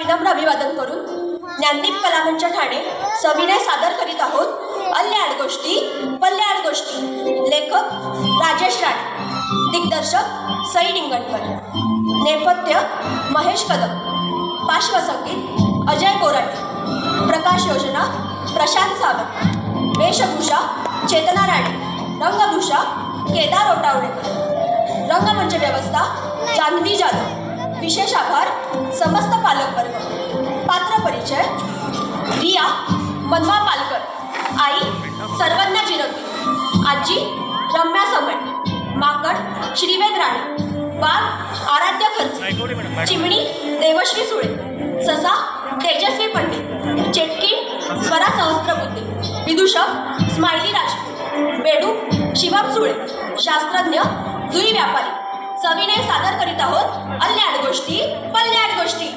विनम्र अभिवादन करून ज्ञानदीप कलामंच ठाणे सविनय सादर करीत आहोत अल्याड गोष्टी पल्याड गोष्टी। लेखक राजेश राणे, दिग्दर्शक सई डिंगणकर, नेपथ्य महेश कदम, पार्श्वसंगीत अजय कोराटे, प्रकाश योजना प्रशांत सावंत, वेशभूषा चेतना राणे, रंगभूषा केदार ओटावडेकर, रंगमंच व्यवस्था जान्हवी जाधव। विशेष आभार समस्त पालकवर्ग। पात्र परिचय रिया मनवा पालकर, आई सर्वज्ञा जिरवती, आजी रम्या समट, माकड श्रीवेद राणे, वाघ आराध्य खर्चे, चिमणी देवश्री सुळे, ससा तेजस्वी पंडित, चेटकी स्वरा सहस्त्रबुद्धे, विदूषक स्माइली राजपूत, बेडूक शिवम सुळे, शास्त्रज्ञ जुई व्यापारी। सविनय सादर करीत आहोत अल्याड गोष्टी पल्याड गोष्टी।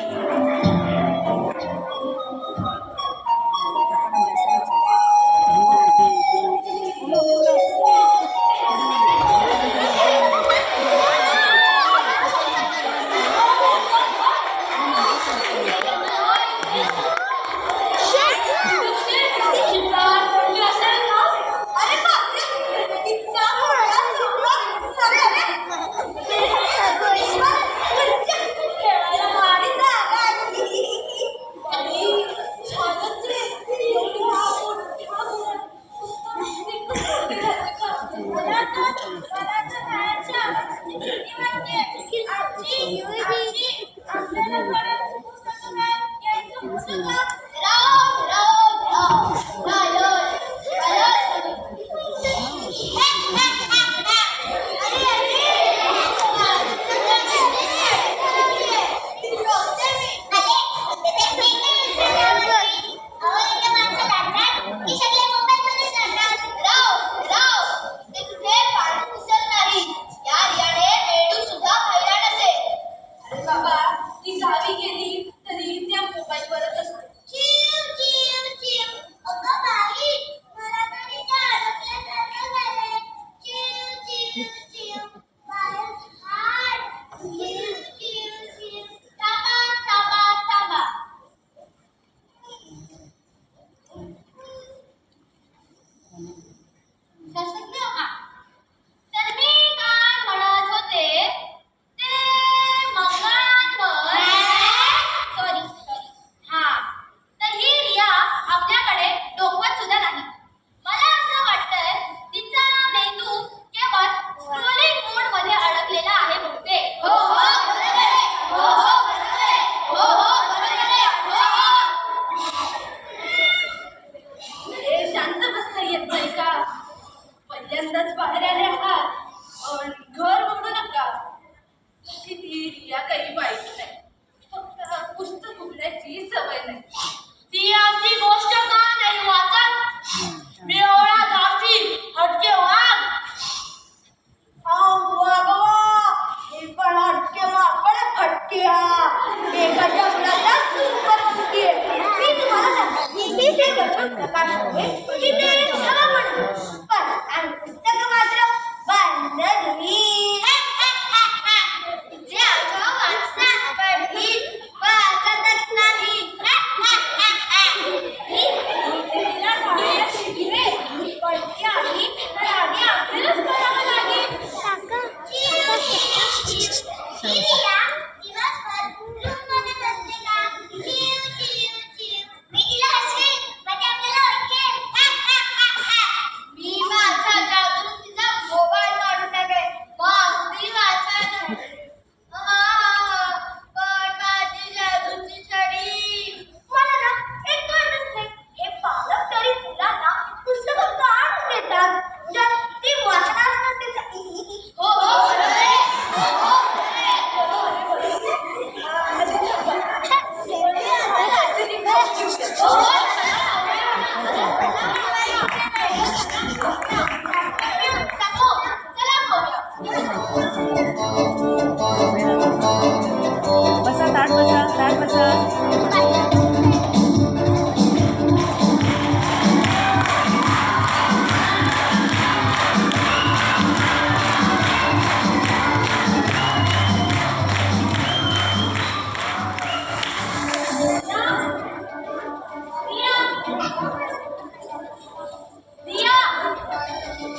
रिया,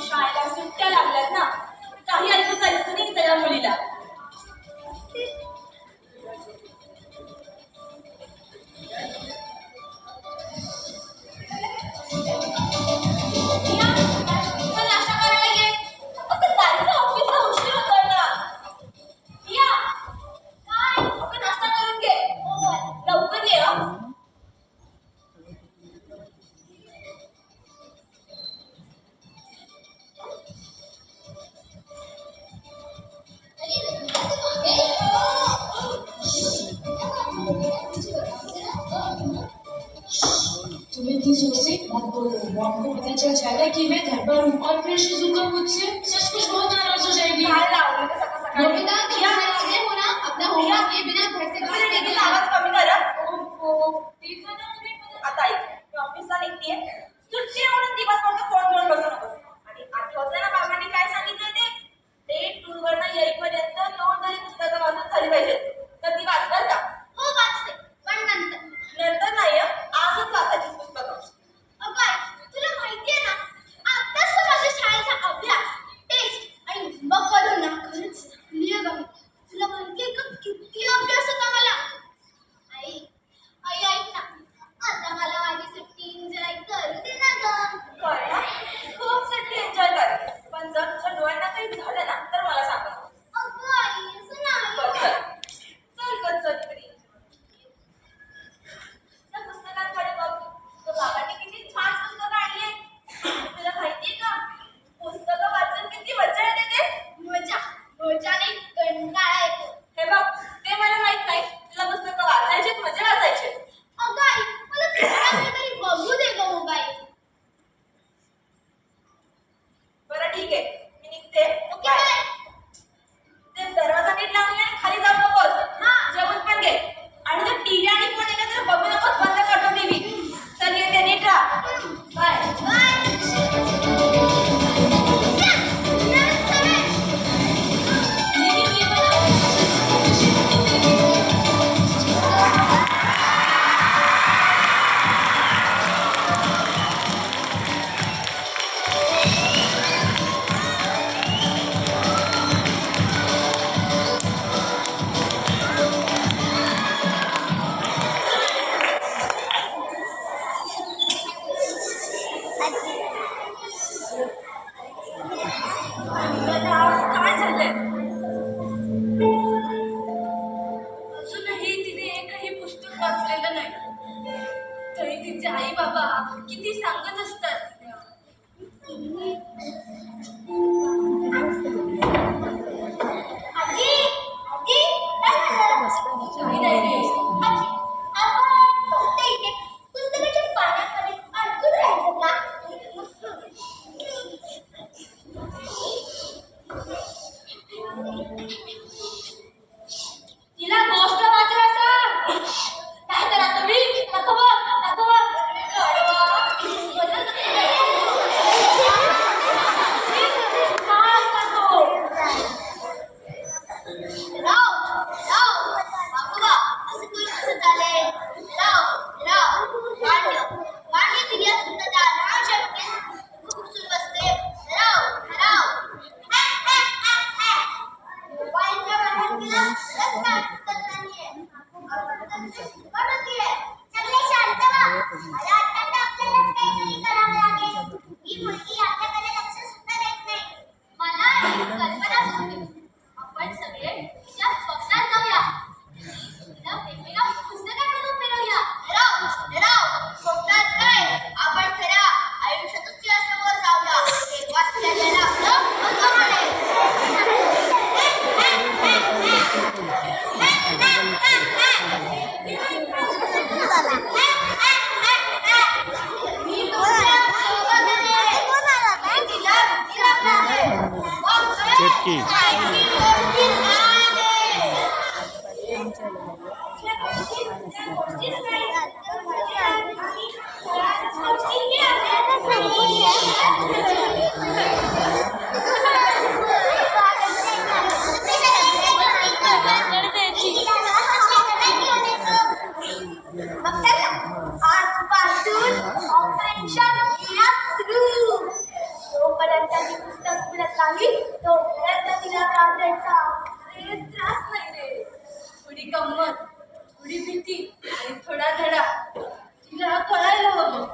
शाळेला सुट्ट्या लागल्यात ना, काही ऐकू जायचं नाही त्या मुलीला. रिया, चल नाश्ता करायला ये. अगं जायचं ऑफिसला, उशीर होतोय ना. रिया, काय? अगं नाश्ता करून घे. लवकर ये हं. तुम्हें किस से को पता चल जाएगा कि मैं घर पर हूँ और फिर शिजुका मुझसे सच कुछ बहुत नाराज हो जाएगी। काय लावलं ते सकाळ सकाळी? नोबिता, रिया, ये हो ना अपना होमवर्क किए बिना घर से बाहर तुम्ही निकल आवाज कमी करा. आता आता ऐक, मी ऑफिसला निघतेय. सुट्टी आहे म्हणून दिवसभर फोन घेऊन बसू नकोस. आणि आठवतं ना बाबांनी काय सांगितलं ते टूरवरनं येईपर्यंत 2 तरी पुस्तकं वाचून झाली पाहिजेत. तर ती वाचणार का? हो वाचते, पण नंतर नंतर नाही हं, आजच वाचायची पुस्तकं. अगं तुला माहितीये ना, आत्ताच तर माझ्या शाळेचा अभ्यास, टेस्ट आणि मग करून ना खरंच थकली आहे गं. तुला माहितीये का किती अभ्यास होता मला. आई आई ऐक ना, आता मला माझी सुट्टी एन्जॉय करू दे ना गं. कर ना, खूप सुट्टी एन्जॉय कर. पण जर तुझ्या डोळ्यांना काही झालं ना तर मला सांग. अगं आई असं बरं, नाही. चल चल चल इकडे. त्या पुस्तकांकडे बघ. तो बाबांनी किती छान पुस्तकं आणली आहेत. तुला माहितीये का पुस्तकं वाचून किती मजा येते ते? मजा नाही, कंटाळा येतो. हे बघ, ते मला माहित नाही. तुला पुस्तकं वाचायचे म्हणजे वाचायचे. अगं आई मला थोडा वेळ तरी बघू दे गं मोबाईल. बरं ठीक आहे, मी निघते. Okay bye. बाय. ते दरवाजा नीट लावून घे आणि खाली जाऊ नकोस. हां. जेवण पण घे. आणि जर टीव्ही आणि फोन एकत्र बघू नकोस, बंद करतो टीव्ही. चल येते, नीट राहा. बाय. बाय. काय झालंय? अजूनही तिने एकही पुस्तक वाचलेलं नाही. तरी तिचे आई बाबा किती सांगत असतात. आजी आजी काय झालं? काही नाही रे. आजी आपण फक्त इथे पुस्तकाच्या पानामध्ये अडकून राहायचं का? तिला गोष्ट वाचायला सांग. नाहीतर आता मी नको बघ. आपण सगळे तिच्या स्वप्नात जाऊया. तिला वेगवेगळ्या पुस्तकांमधून फिरवूया. स्वप्नात काय, आपण खऱ्या आयुष्यातच तिच्यासमोर जाऊया. तेव्हाच तिला त्याला आपलं मत मिळेल. मी तुमच्या सोबत आहे. तिला चुटकी. आजपासून शिक्षण सुरू. जोपर्यंत ती पुस्तक मिळत नाही तोपर्यंत तिला त्रास द्यायचा. अरे त्रास नाही रे, थोडी गंमत, थोडी भीती आणि थोडा धडा. तिला कळायला हवं.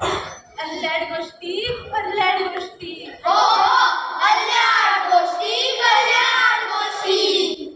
अल्लड गोष्टी पल्लड गोष्टी. हो हो, कल्याण गोष्टी, कल्याण गोष्टी.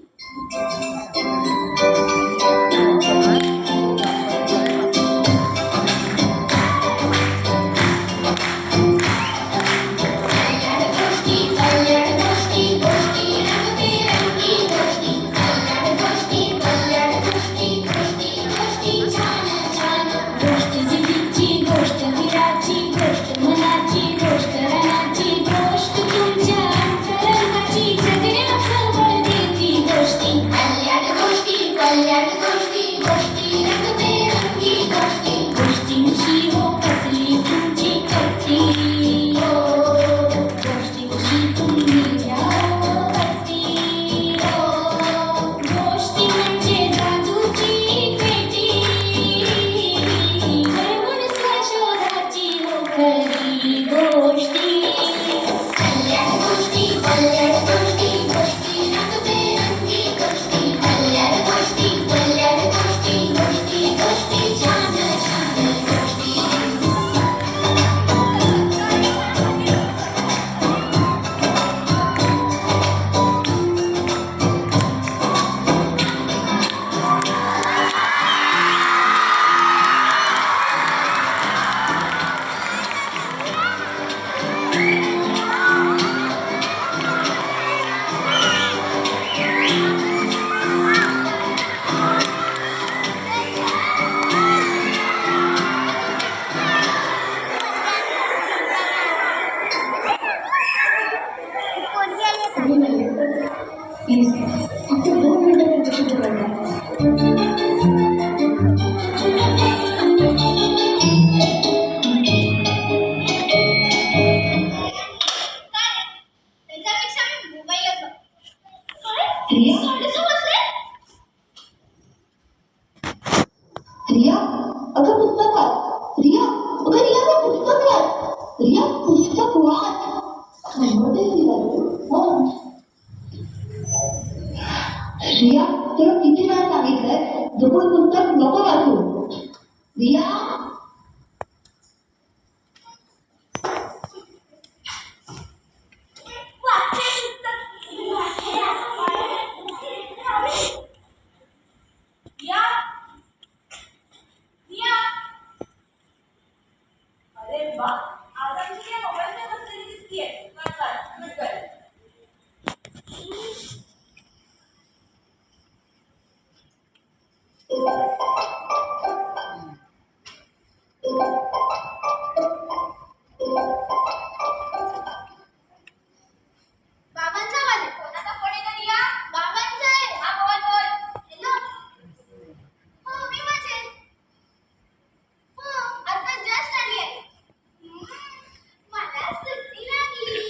रिया, अगं पुस्तक वाच. रिया, अगं रिया, ते पुस्तक वाच. रिया, पुस्तक वाच. थांबवते तिला तू. हो. रिया, तुला किती वेळा सांगितलंय जोपर्यंत पुस्तक नको वाचू. रिया, या या. अरे वा, आज आमची या मोबाईलच्या बसलेली दिसतीये. कर कर कर. बाबांचा आवाज आहे. कोणाचा फोन आहे का रिया? बाबांचा आहे. हा बोल बोल. हॅलो. हो मी मजेत. हो आता जस्ट आली आहे. मला सुट्टी लागली.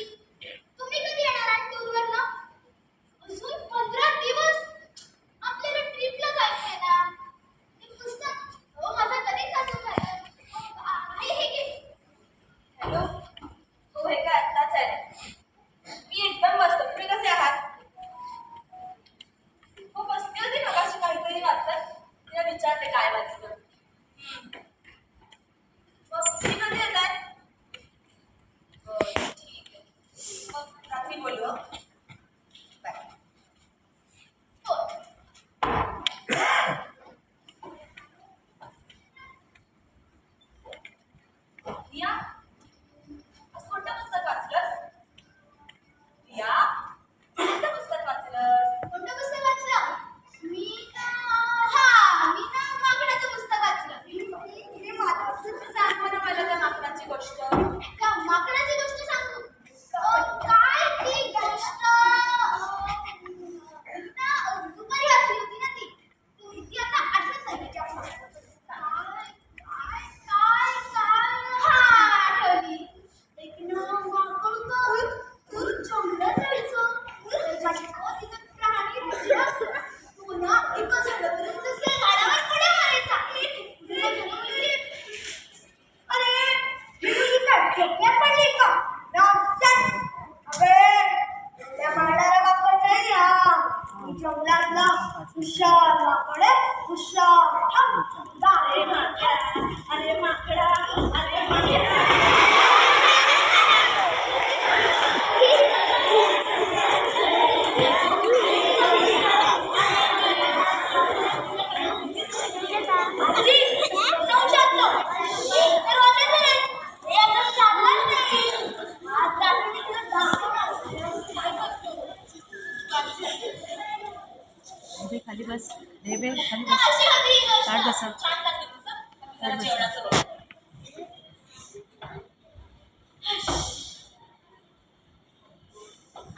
बस बेबे खाली बस. अशी होती ही गोष्ट. ताट बसा. छान सांगितलं तुझं. जरा बस. जेवणाचं बघ.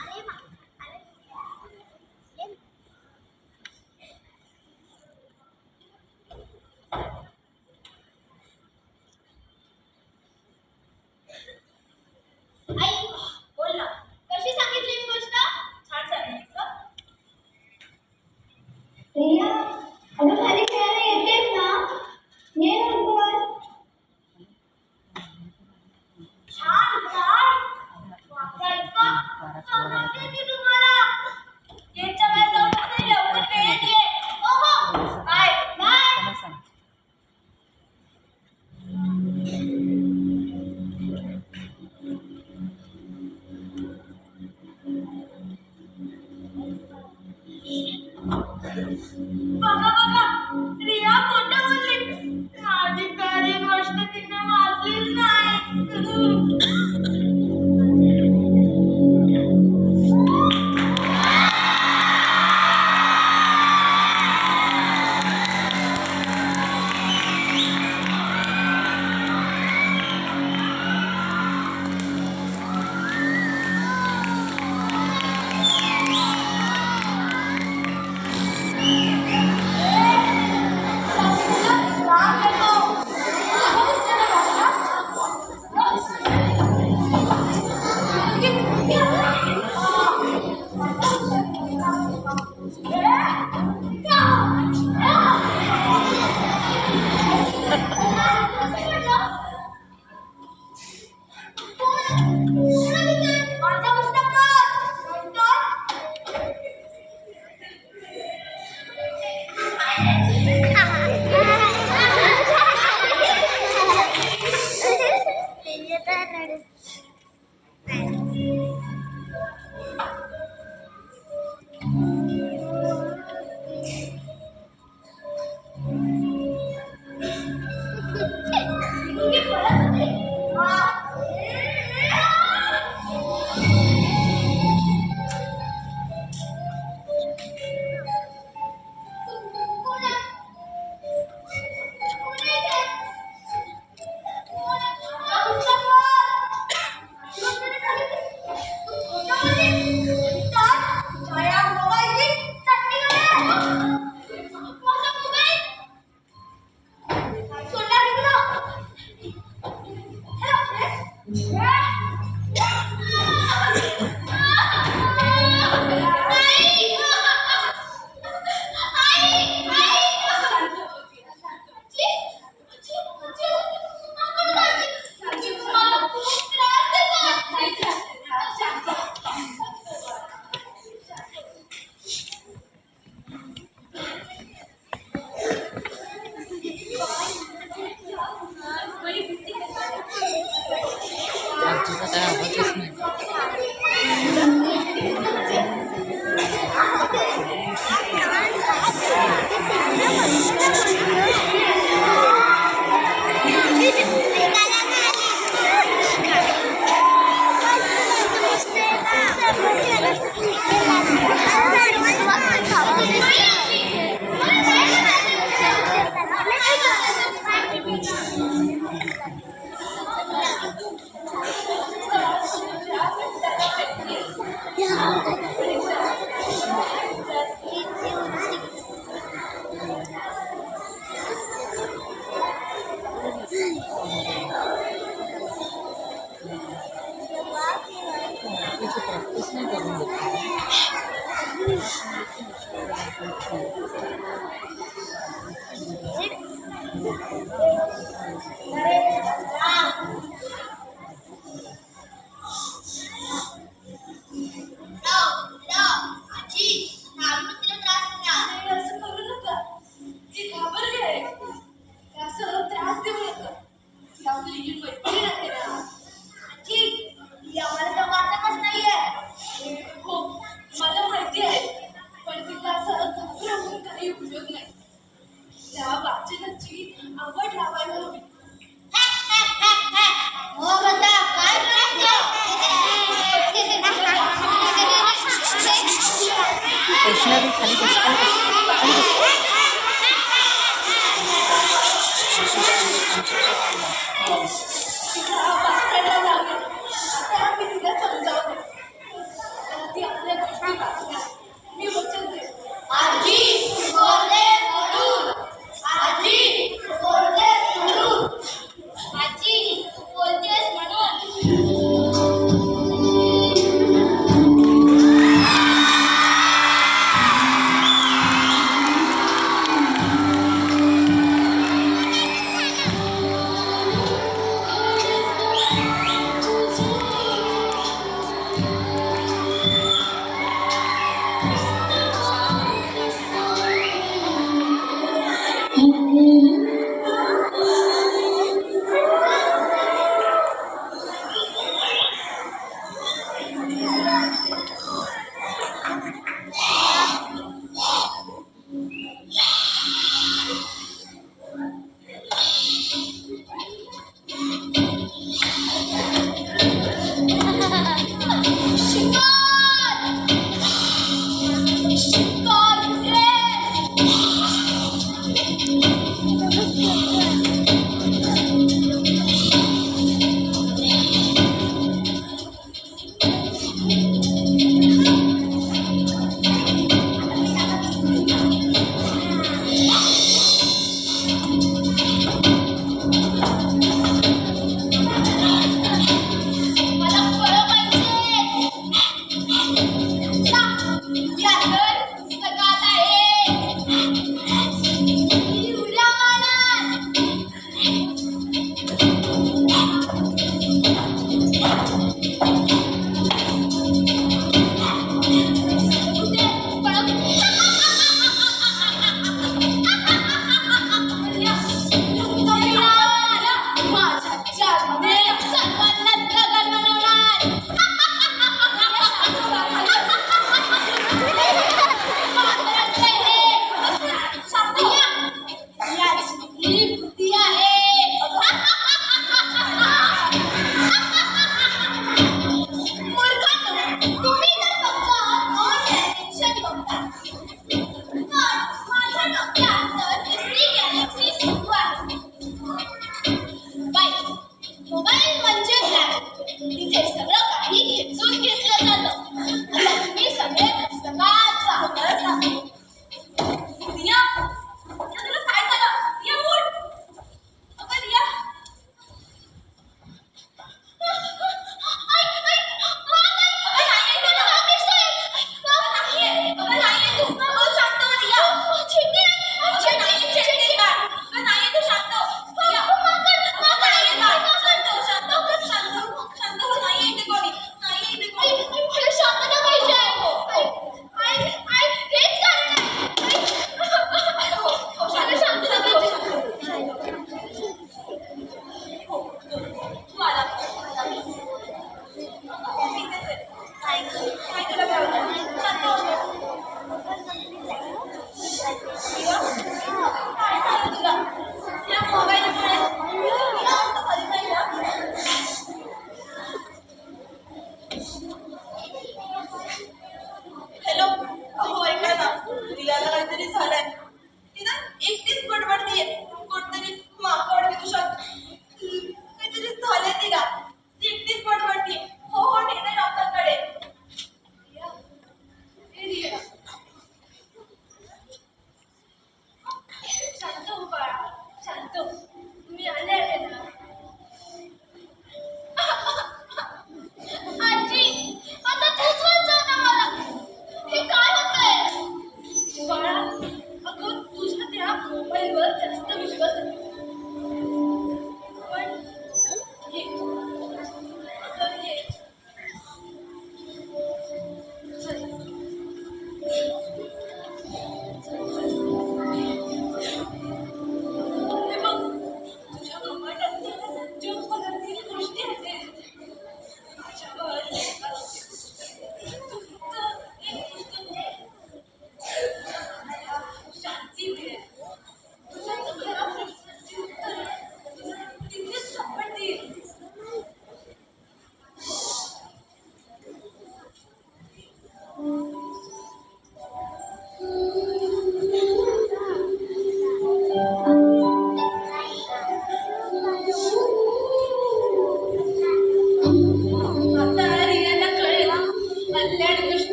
अरे वा. अरे. आई, बोल ना. कशी सांगितली मी गोष्ट? छान सांगितलीस गं. रिया अगं खाली खेळायला येतेस ना ये लवकर छान छान. वाचा इतका. समजते ती तुम्हाला. गेटच्या बाहेर जाऊन बसते, लवकर वेळेत ये. ओहो. बाय. बाय. त्याला सांग. बघा बघा, रिया खोटं बोलली. माझी खरी गोष्ट तिने वाचलीच नाही. माझ्या पुस्तकात. आजीचा काय आवाजच नाही. त्याची प्रॅक्टिस नाही करून मला माहिती आहे, पण तिला असं घाबरवून काही उपयोग नाही. त्या वाचनाची आवड लावायला हवी. वैष्णवी खाली बस. तिला वाचायला लागेल. आता मी तिला समजावते. ती आपल्या गोष्टी वाचणार. मी वचन देते. आजी बोलते म्हणून. आजी बोलते म्हणून. आजी बोलतेस म्हणून.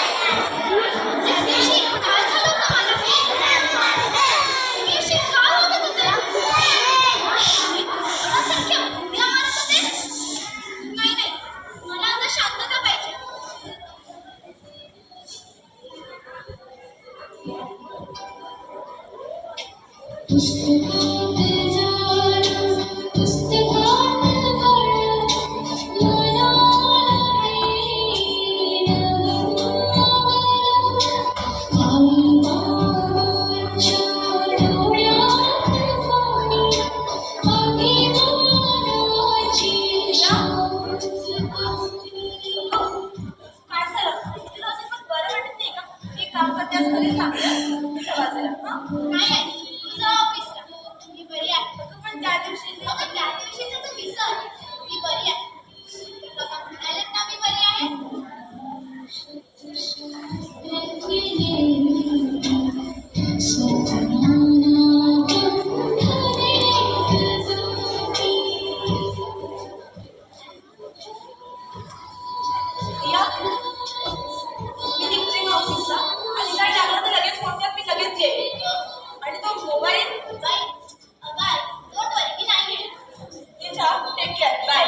त्या दिवशी काय झालं होतं मला? मी अशी का वागत होते? असंख्य उड्या मारत होते? नाही, मला आता शांतता पाहिजे. काय झालं? तुला असं पण बरं वाटत नाही का? मी काम करते असं कधी सांगलं तुझ्या बाजूला हं? नाही आहे, तुझं ऑफिसला. मी बरी आहे. अगं पण त्या दिवशी अगं त्या दिवशीचं तू विसर. मी बरी आहे. लोकं म्हणालेत ना मी बरी आहे. रिया, मी निघते मग ऑफिसला आणि काय लागलं तर लगेच फोन कर, मी लगेच येईल. आणि तो मोबाईल बाय बाय. डोंट वरी, मी नाही येणार. तिच्या टेक केअर बाय.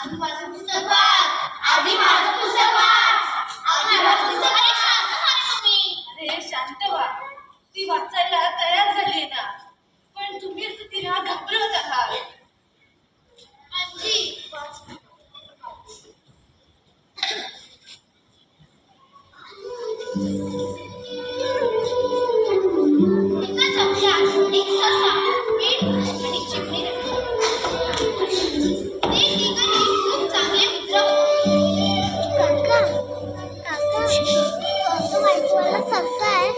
आधी माझं पुस्तक वाच. आधी माझं पुस्तक वाच. आधी माझं पुस्तक. अरे शांत व्हा रे तुम्ही. अरे शांत व्हा, ती वाचायला तयार झाली ना, पण तुम्हीच तिला घाबरवत आहात. आजी एका चमच्यात एक ससा, मीठ आणि चिमणी टाकली. ते तिघंही खूप चांगले मित्र होते. काका बायकोला ससा आहे.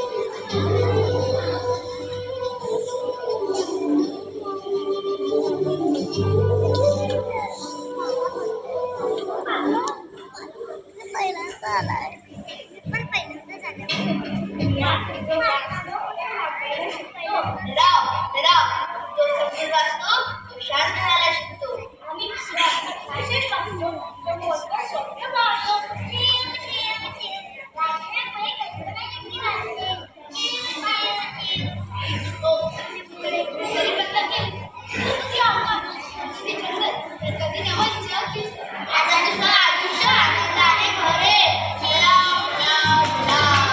पहिल्यांदा आलाय, पण पहिल्यांदा राव, तो सगळे वाचतो, तो शांत राहायला शिकतो. आणि विशेष म्हणजे तो मोठा स्वप्न पाहतो. हो, तिकडे सरी बंद केली. किती अवघड. किती जंगल. तर कधी नवं जग दिसतं. आता तुझं आयुष्य आनंदाने भरेल. लाव, लाव, लाव.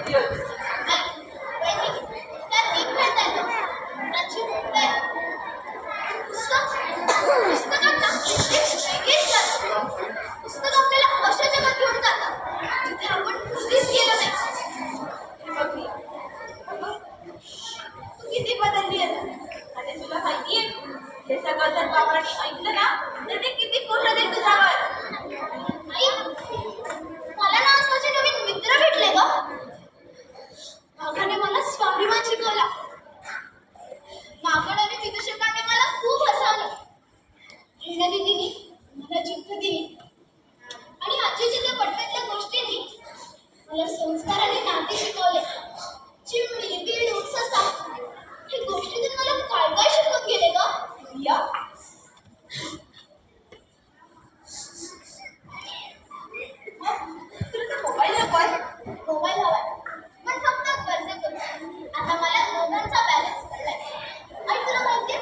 माहिती होती. पुस्तक आपल्याला अशा जगात घेऊन जातात जिथे आपण कधीच गेलो नाही. हे बघ रिया, अगं, तू किती बदलली आहेस. आणि तुला माहितीये हे सगळं जर बाबांनी ऐकलं ना तर ते किती खुश होतील तुझ्यावर. आई, मला ना आज माझे नवीन मित्र भेटले ग. मागाने मला स्वाभिमान शिकवला. मागण आणि विदूषकाने मला खूप हसवलं. रीना दीदीनी मला जिद्द दिली आणि आजीच्या त्या पट्ट्यातल्या गोष्टींनी मला संस्कार आणि नाते शिकवले. चिमणी, बेडूक, ससा हे गोष्टीतून मला काय काय शिकवून गेले ग. रिया, तुला तर मोबाईल नकोय. मोबाईल हवाय पण फक्त गरजेपुरता. आता मला दोघांचा बॅलन्स कळलाय. आणि तुला माहितीये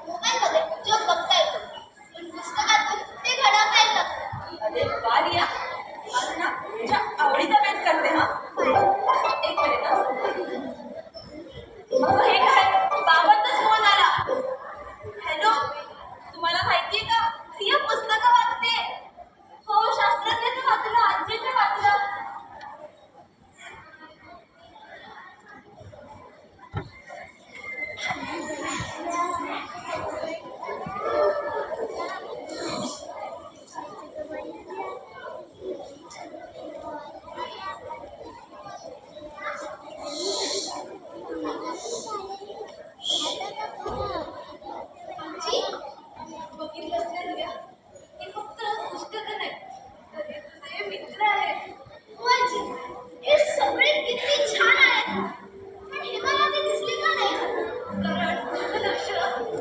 मोबाईलमध्ये जग बघता येतो पण पुस्तकातून ते घडवता येतं. अरे वा रिया, आज ना तुझ्या आवडीचा मॅच करते. हा एक मिनिट हा. अगं हे काय, बाबांचाच फोन आला. हॅलो, तुम्हाला माहितीये का रिया पुस्तकं वाचते. हो, शास्त्रज्ञाचं वाचलं, आजीचं वाचलं. जी, बघितलंस ना रिया, हे फक्त पुस्तकं नाही तर हे तुझे मित्र आहेत. हो आजी, हे सगळे किती छान आहेत. पण हे मला आधी दिसले का नाही? कारण माझं लक्ष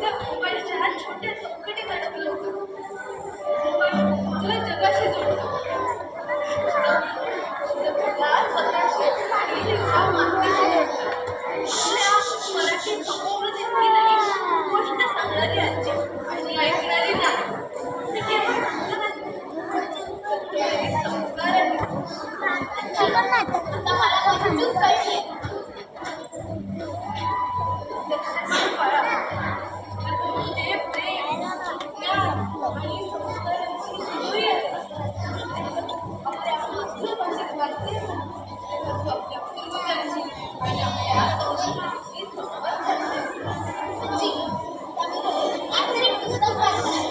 त्या मोबाईलच्या छोट्या चौकटीत अडकलं होतं. मोबाईल तुला जगाशी जोडतो. पुस्तकाला स्वतःशी आणि लिखाण मातीशी जोडतं. आपल्या मराठी संस्कृतीतली नाही गोष्ट सांगणारी आजी आणि ऐकणारी नाही. ते केवळ पुस्तक नाही, तर ते संस्कार आहेत. आता मला माझी चूक कळली. लक्षात करा, म्हणजे प्रेम, ज्ञान आणि संस्कारांची जोडी आहे. आपल्या मातृभाषेत वाचले तर आपल्या पूर्वजांची आणि आपल्या संस्कृतीची संवाद साधले. आजी, त्यामुळे आज तरी पुस्तक वाचणार.